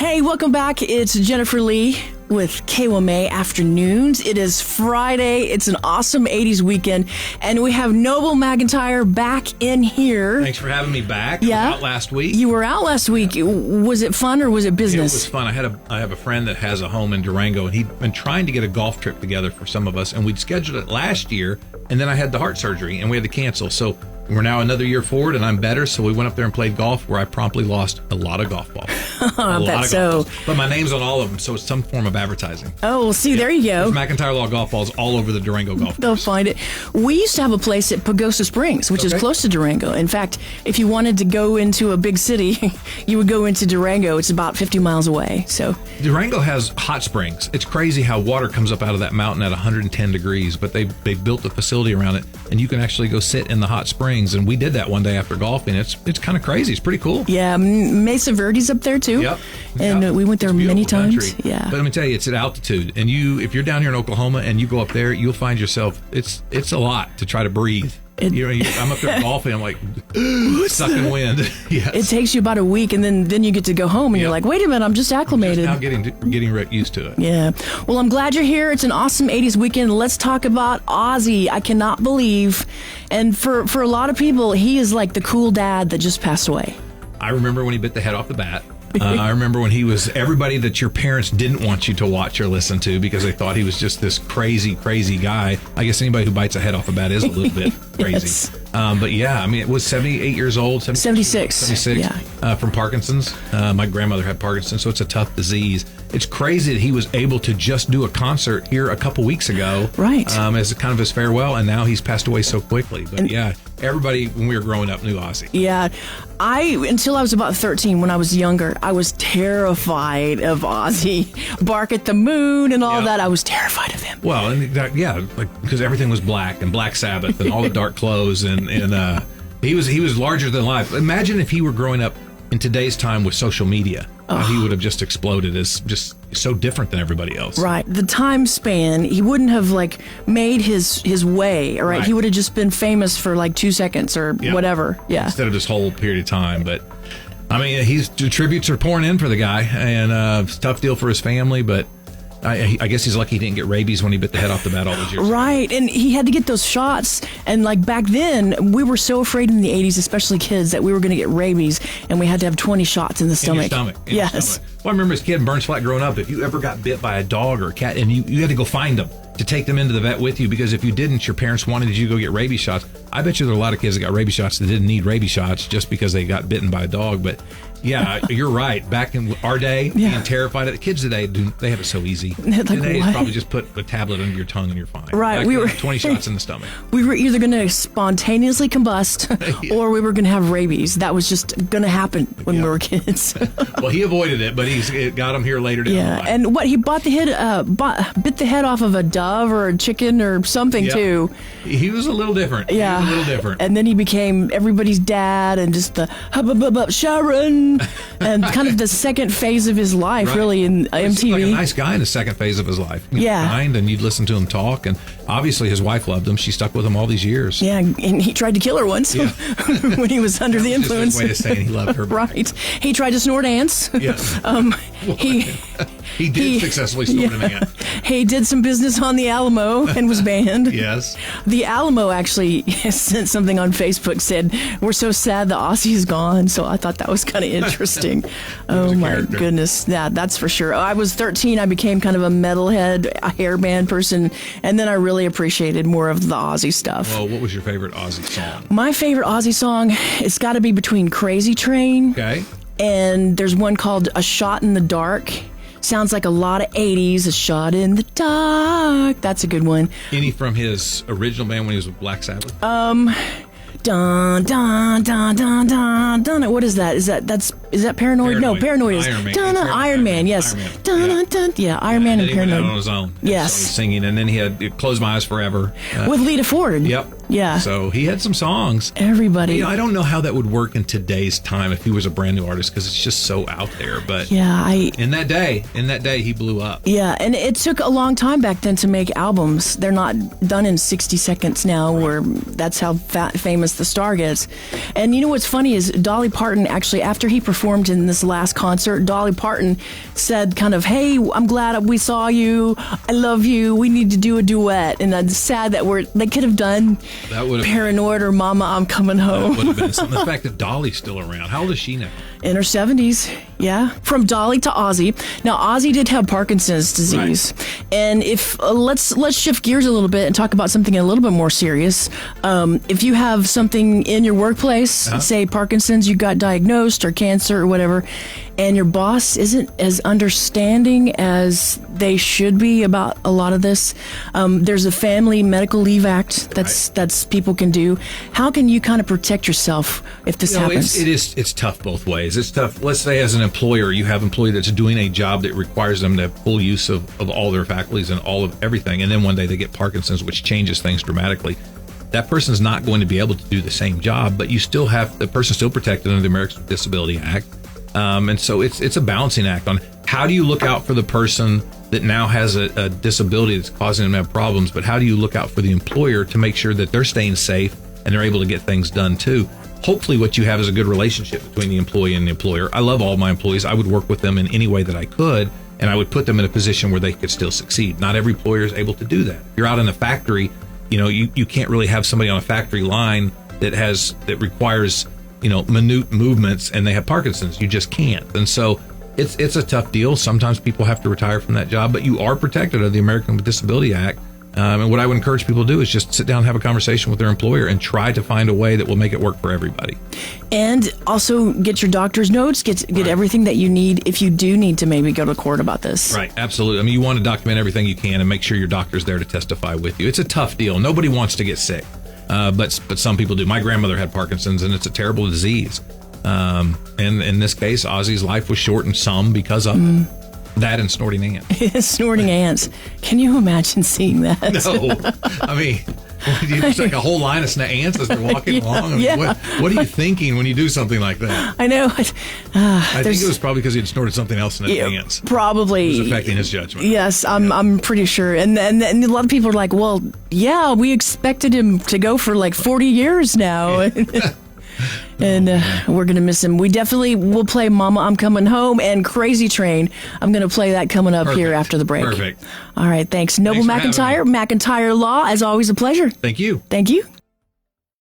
Hey, welcome back. It's Jennifer Lee with KOMA Afternoons. It is Friday. It's an awesome 80s weekend, and we have Noble McIntyre back in here. Thanks for having me back. Yeah. I was out last week. You were out last week. Was it fun or was it business? It was fun. I have a friend that has a home in Durango, and he'd been trying to get a golf trip together for some of us, and we'd scheduled it last year, and then I had the heart surgery, and we had to cancel. So we're now another year forward, and I'm better, so we went up there and played golf, where I promptly lost a lot of golf balls. But my name's on all of them, so it's some form of advertising. Oh, well, see, there you go. There's McIntyre Law golf balls all over the Durango golf course. They'll find it. We used to have a place at Pagosa Springs, which is close to Durango. In fact, if you wanted to go into a big city, you would go into Durango. It's about 50 miles away. So Durango has hot springs. It's crazy how water comes up out of that mountain at 110 degrees, but they built a facility around it, and you can actually go sit in the hot springs. And we did that one day after golfing. It's kind of crazy. It's pretty cool. Yeah, Mesa Verde's up there too. Yep. And we went there many times. Country. Yeah. But let me tell you, it's at altitude, and if you're down here in Oklahoma and you go up there, you'll find yourself. It's a lot to try to breathe. I'm up there golfing. I'm like sucking wind. Yes. It takes you about a week, and then you get to go home, and you're like, wait a minute, I'm just acclimated. I'm just now getting used to it. Yeah. Well, I'm glad you're here. It's an awesome 80s weekend. Let's talk about Ozzy. I cannot believe, and for a lot of people, he is like the cool dad that just passed away. I remember when he bit the head off the bat. I remember when he was everybody that your parents didn't want you to watch or listen to because they thought he was just this crazy, crazy guy. I guess anybody who bites a head off a bat is a little bit crazy. Yes. But yeah, I mean, it was 78 years old. 76. Yeah. From Parkinson's. My grandmother had Parkinson's, so it's a tough disease. It's crazy that he was able to just do a concert here a couple weeks ago. Right. As kind of his farewell, and now he's passed away so quickly. But yeah, everybody when we were growing up knew Ozzy. Yeah. Until I was about 13, when I was younger, I was terrified of Ozzy. Bark at the Moon and all that. I was terrified of him. Well, and because everything was black and Black Sabbath and all the dark clothes and he was larger than life. Imagine if he were growing up in today's time with social media. He would have just exploded as just so different than everybody else. Right. The time span, he wouldn't have made his way. Right. He would have just been famous for 2 seconds or whatever. Yeah. Instead of this whole period of time. But I mean, the tributes are pouring in for the guy, and it's a tough deal for his family, but I guess he's lucky he didn't get rabies when he bit the head off the bat all those years ago. Right, and he had to get those shots. And back then, we were so afraid in the 80s, especially kids, that we were going to get rabies, and we had to have 20 shots in the stomach. In your stomach. Well, I remember as a kid in Burns Flat growing up, if you ever got bit by a dog or a cat, and you had to go find them to take them into the vet with you, because if you didn't, your parents wanted you to go get rabies shots. I bet you there are a lot of kids that got rabies shots that didn't need rabies shots just because they got bitten by a dog. But yeah, you're right. Back in our day, being terrified of the kids today, they have it so easy. Today, it's probably just put a tablet under your tongue and you're fine. Right. Back we were 20 shots in the stomach. We were either going to spontaneously combust or we were going to have rabies. That was just going to happen when we were kids. Well, he avoided it, but it got him here later down the line. And he bit the head off of a dove or a chicken or something too. He was a little different. Yeah. He was a little different. And then he became everybody's dad and just the Sharon and kind of the second phase of his life, really, in MTV. He seemed like a nice guy in the second phase of his life. Kind, and you'd listen to him talk, and obviously his wife loved him. She stuck with him all these years. Yeah, and he tried to kill her once when he was under the influence. Just his way of saying he loved her. Right. He tried to snort ants. Yes. He did successfully snort an ant. He did some business on the Alamo and was banned. Yes. The Alamo actually sent something on Facebook, said, "We're so sad that Ozzy is gone." So I thought that was kind of interesting. Oh my goodness. Yeah, that's for sure. I was 13. I became kind of a metalhead, a hairband person. And then I really appreciated more of the Ozzy stuff. Well, what was your favorite Ozzy song? My favorite Ozzy song, it's got to be between Crazy Train. Okay. And there's one called A Shot in the Dark. Sounds like a lot of 80s. A Shot in the Dark. That's a good one. Any from his original band when he was with Black Sabbath? Dun dun dun dun dun dun. What is that? Is that Paranoid? No, Paranoid is Iron Man. Yes. Dun dun. Yeah, Iron Man and Paranoid. He went out on his own. Yes. Singing, and then he had Close My Eyes Forever with Lita Ford. Yep. Yeah. So he had some songs. Everybody. You know, I don't know how that would work in today's time if he was a brand new artist, because it's just so out there. But in that day, he blew up. Yeah, and it took a long time back then to make albums. They're not done in 60 seconds now, where that's how famous the star gets. And you know what's funny is Dolly Parton, actually, after he performed in this last concert, Dolly Parton said kind of, hey, I'm glad we saw you. I love you. We need to do a duet. And I'm sad that they could have done Paranoid or Mama, I'm Coming Home. That would have been something. The fact that Dolly's still around. How old is she now? In her 70s, yeah. From Dolly to Ozzy. Now, Ozzy did have Parkinson's disease. Right. And if let's shift gears a little bit and talk about something a little bit more serious. If you have something in your workplace, say Parkinson's, you got diagnosed, or cancer or whatever, and your boss isn't as understanding as they should be about a lot of this, there's a Family Medical Leave Act that's people can do. How can you kind of protect yourself if this happens? It's tough both ways. It's tough. Let's say as an employer, you have an employee that's doing a job that requires them to have full use of all their faculties and all of everything, and then one day they get Parkinson's, which changes things dramatically. That person's not going to be able to do the same job, but the person's still protected under the Americans with Disability Act. And so it's a balancing act on how do you look out for the person that now has a disability that's causing them to have problems, but how do you look out for the employer to make sure that they're staying safe and they're able to get things done too. Hopefully what you have is a good relationship between the employee and the employer. I love all my employees. I would work with them in any way that I could, and I would put them in a position where they could still succeed. Not every employer is able to do that. If you're out in a factory, you can't really have somebody on a factory line that requires, minute movements, and they have Parkinson's. You just can't. And so it's a tough deal. Sometimes people have to retire from that job, but you are protected under the American with Disability Act. And what I would encourage people to do is just sit down and have a conversation with their employer and try to find a way that will make it work for everybody. And also get your doctor's notes, get everything that you need if you do need to maybe go to court about this. Right, absolutely. I mean, you want to document everything you can and make sure your doctor's there to testify with you. It's a tough deal. Nobody wants to get sick, but some people do. My grandmother had Parkinson's, and it's a terrible disease. And in this case, Ozzy's life was shortened some because of that and snorting ants. Snorting ants. Can you imagine seeing that? No. I mean, it's like a whole line of ants as they're walking along. I mean, what are you thinking when you do something like that? I know. I think it was probably because he had snorted something else in advance. Probably. It was affecting his judgment. Yes, I'm pretty sure. And a lot of people are like, well, yeah, we expected him to go for like 40 years now. And we're going to miss him. We definitely will play Mama, I'm Coming Home and Crazy Train. I'm going to play that coming up here after the break. Perfect. All right, thanks. Noble McIntyre, McIntyre Law, as always, a pleasure. Thank you. Thank you.